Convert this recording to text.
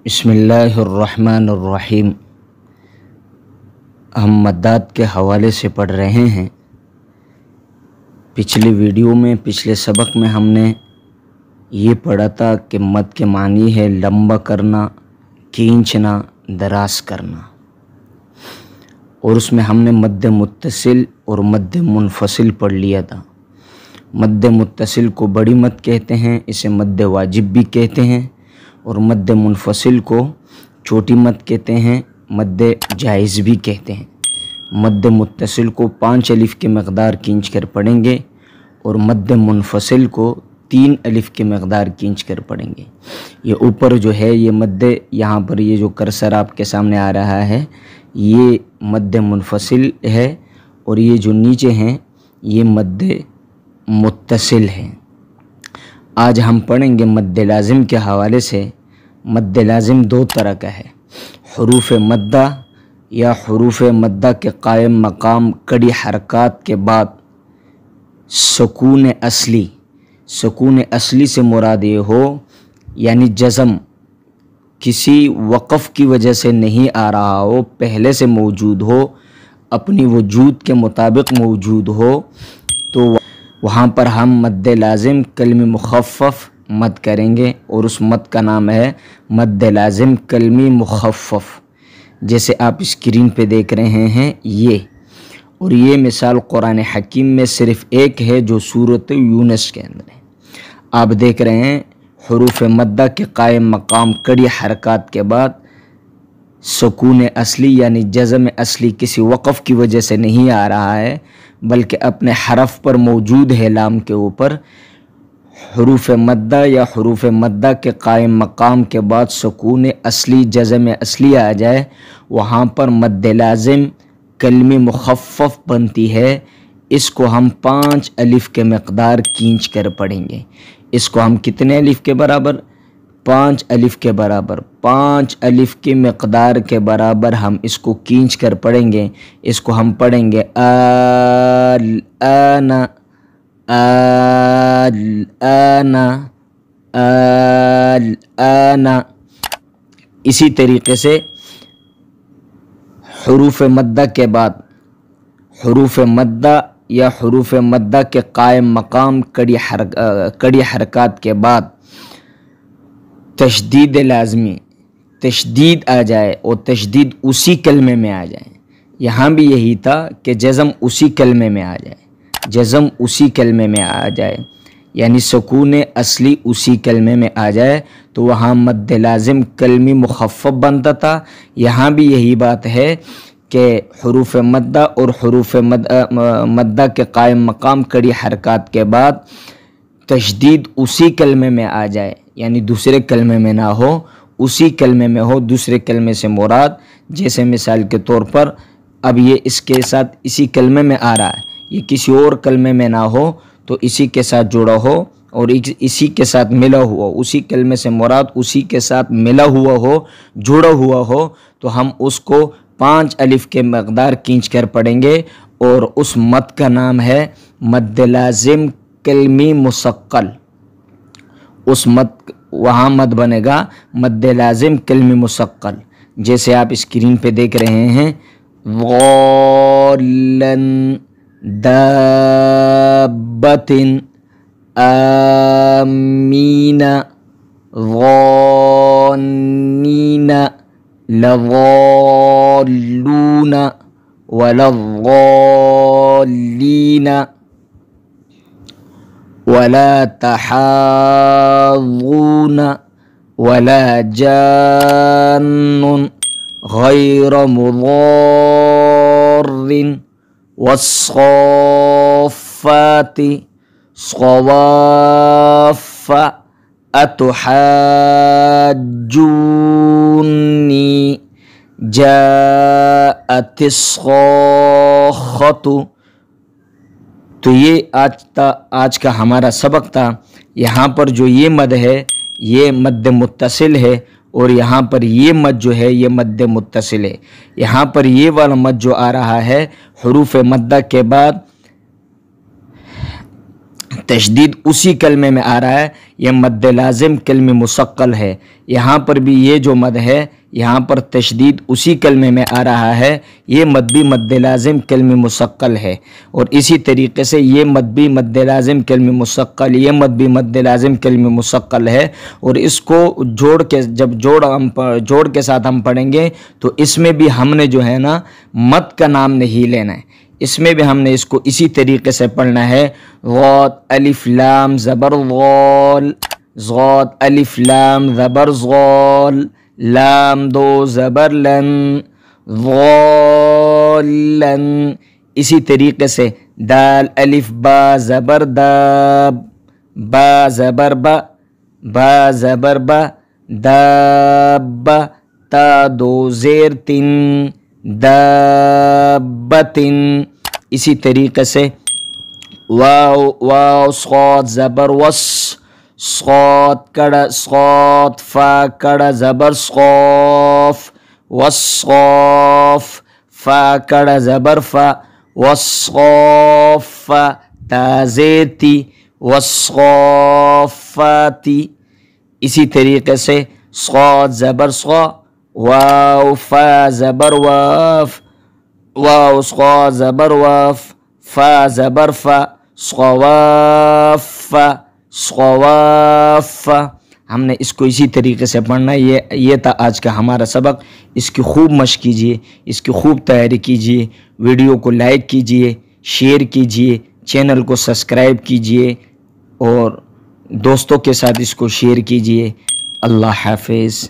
بسم اللہ الرحمن الرحیم۔ ہم مدات کے حوالے سے پڑھ رہے ہیں۔ پچھلی ویڈیو میں پچھلے سبق میں ہم نے یہ پڑھا تھا کہ مد کے معنی ہے لمبا کرنا، کھینچنا، دراز کرنا، اور اس میں ہم نے مد متصل اور مد منفصل پڑھ لیا تھا۔ مد متصل کو بڑی مد کہتے ہیں، اسے مد واجب بھی کہتے ہیں، اور مد منفصل کو چھوٹی مد کہتے ہیں، مد جائز بھی کہتے ہیں۔ مد متصل کو 5 الف کی مقدار کھینچ کر پڑھیں گے اور مد منفصل کو 3 الف کی مقدار کھینچ کر پڑھیں گے۔ یہ اوپر جو ہے یہ مد، یہاں پر یہ جو کرسر آپ کے سامنے آ رہا ہے یہ مد منفصل ہے، اور یہ جو نیچے ہیں یہ مد متصل ہے۔ آج ہم پڑھیں گے مد لازم کے حوالے سے۔ مد لازم 2 طرح کا ہے، حروف مدہ یا حروف مدہ کے قائم مقام کڑی حرکات کے بعد سکون اصلی۔ سکون اصلی سے مراد یہ ہو یعنی جزم کسی وقف کی وجہ سے نہیں آ رہا ہو، پہلے سے موجود ہو، اپنی وجود کے مطابق موجود ہو، تو وہاں پر ہم مد لازم کلمی مخفف مد کریں گے، اور اس مد کا نام ہے مد لازم کلمی مخفف، جیسے آپ اسکرین پہ دیکھ رہے ہیں یہ۔ اور یہ مثال قرآن حکیم میں صرف ایک ہے جو سورۃ یونس کے اندر ہے۔ آپ دیکھ رہے ہیں حروف مدہ کے قائم مقام کڑی حرکات کے بعد سکون اصلی یعنی جزم اصلی کسی وقف کی وجہ سے نہیں آ رہا ہے، بلکہ اپنے حرف پر موجود ہے لام کے اوپر۔ حروف مدہ یا حروف مدہ کے قائم مقام کے بعد سکون اصلی جزم اصلی آ جائے، وہاں پر مد لازم کلمی مخفف بنتی ہے۔ اس کو ہم 5 الف کے مقدار کھینچ کر پڑھیں گے۔ اس کو ہم کتنے الف کے برابر؟ 5 الف کے برابر۔ 5 الف کی مقدار کے برابر ہم اس کو کھینچ کر پڑھیں گے۔ اس کو ہم پڑھیں گے الآن، الآن، الآن۔ اسی طریقے سے حروف مدہ کے بعد حروف مدہ یا حروف مدہ کے قائم مقام کڑی حرکات کے بعد تشدید لازمی، تشدید آ جائے اور تشدید اسی کلمے میں آ جائے۔ یہاں بھی یہی تھا کہ جزم اسی کلمے میں آ جائے، جزم اسی کلمے میں آ جائے، یعنی سکون اصلی اسی کلمے میں آ جائے تو وہاں مد لازم کلمی مخفف بنتا تھا۔ یہاں بھی یہی بات ہے کہ حروف مدہ اور حروف مدہ کے قائم مقام کڑی حرکات کے بعد تشدید اسی کلمے میں آ جائے، یعنی دوسرے کلمے میں نہ ہو، اسی کلمے میں ہو۔ دوسرے کلمے سے مراد جیسے مثال کے طور پر اب یہ اس کے ساتھ اسی کلمے میں آ رہا ہے، یہ کسی اور کلمے میں نہ ہو تو اسی کے ساتھ جڑا ہو اور اسی کے ساتھ ملا ہوا، اسی کلمے سے مراد اسی کے ساتھ ملا ہوا ہو، جڑا ہوا ہو، تو ہم اس کو 5 الف کے مقدار کھینچ کر پڑھیں گے، اور اس مد کا نام ہے مد لازم کلمی مثقل۔ اس مد وہاں مد بنے گا مد لازم کلمی مثقل، جیسے آپ اسکرین پہ دیکھ رہے ہیں ضالن دابت آمین ظانین لضالون ولضالین ولا تحاضون ولا جان غیر مضار والصافات صواف اتحاجونی جاءت الصاخۃ۔ تو یہ آج کا ہمارا سبق تھا۔ یہاں پر جو یہ مد ہے یہ مد متصل ہے، اور یہاں پر یہ مد جو ہے یہ مد متصل ہے۔ یہاں پر یہ والا مد جو آ رہا ہے حروف مدہ کے بعد تشدید اسی کلمے میں آ رہا ہے، یہ مد لازم کلم مسقل ہے۔ یہاں پر بھی یہ جو مد ہے یہاں پر تشدید اسی کلمے میں آ رہا ہے، یہ مد بھی مد لازم کلم مسقل ہے، اور اسی طریقے سے یہ مد بھی مد لازم کلم مسقل، یہ مد بھی مد لازم کلم مسقل ہے۔ اور اس کو جوڑ کے جب جوڑ کے ساتھ ہم پڑھیں گے تو اس میں بھی ہم نے جو ہے نا مد کا نام نہیں لینا ہے، اس میں بھی ہم نے اس کو اسی طریقے سے پڑھنا ہے۔ غاد الف لام زبر غال، غاد الف لام زبر غال، لام دو زبر لن، غالن۔ اسی طریقے سے دال الف با زبر داب، با زبر با، با زبر با، داب، تا دو زیر تن، دابتن۔ اسی طریقے سے واو صاد زبر وس، صاد کڑا صاد، فا کڑا زبر صوف، وصوف، فا کڑا زبر فا، وصوف، تا زیر تی، وصوفاتی۔ اسی طریقے سے صاد زبر صا، واو فا زبر واف، واو صاد زبر واف، فا زبر فا، صواف، صواف۔ ہم نے اس کو اسی طریقے سے پڑھنا ہے۔ یہ تھا آج کا ہمارا سبق۔ اس کی خوب مشق کیجیے، اس کی خوب تیاری کیجیے، ویڈیو کو لائک کیجیے، شیئر کیجیے، چینل کو سبسکرائب کیجیے اور دوستوں کے ساتھ اس کو شیئر کیجیے۔ اللہ حافظ۔